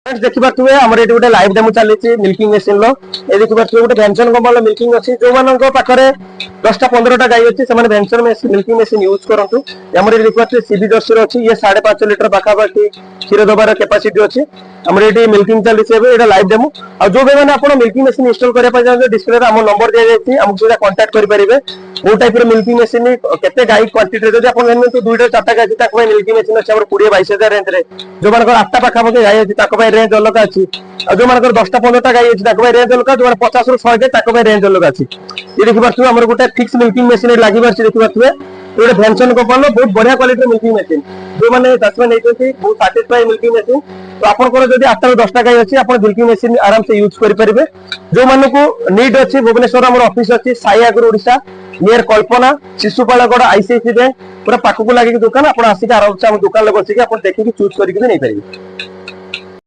देखि पारे आमर ये गोटे लाइव डेमो चली मिल्किंग मशीन ये देखि पारे गोटे भैंसन कंपनी मिल्किंग अच्छी जो मान पाखे 10-15टा गाई अच्छी से भैंसन मिल्किंग मशीन यूज करूँ आम ये देखि पारे सीबी जर्सी अच्छी ये 5.5 लिटर पाखापाखि क्षीर दबार कैपेसिटी अच्छी आम ये मिल्किंग चली लाइव डेमो आ जो भी मैंने मिल्किंग मशीन इंस्टॉल करने डिस्प्ले आम नंबर दी जाए आमको कांटेक्ट करेंगे वो टाइप मिल्किंग मशीन केते गाई क्वांटिटी जब आप 2टा 4टा गाई मिल्किंग मशीन अच्छे 20-22 रेंज रे जो मान 8टा पाखापाखि गाई अच्छी रेंज अलग अच्छी जो मान 10-15टा गाई अच्छी रेंज अलग जो 50-100 गाई रेंज अलग अच्छी ये देखि पारे आम गोटे फिक्स मिल्किंग मशीन लगी देखि पारे गोटे भैंसन कंपनी बहुत बढ़िया क्वालिटी मिल्किंग मशीन जो मैंने चाषी मैंने बहुत साटिस्फाई मिल्किंग मशीन तो आपंकर जब 8 ରୁ 10ଟା गाई अच्छी आप मिल्किंग मशीन आराम से यूज करेंगे जो मानक नीड अच्छी भुवनेश्वर आम ऑफिस अच्छी साईआगर ओडिशा नियर कल्पना शिशुपालगढ़ आईसीआईसी बैंक पूरा पाखक लगे दुकान आप आसिक आराम से दुकान बसिक देखिए चूज करके नहीं पारे।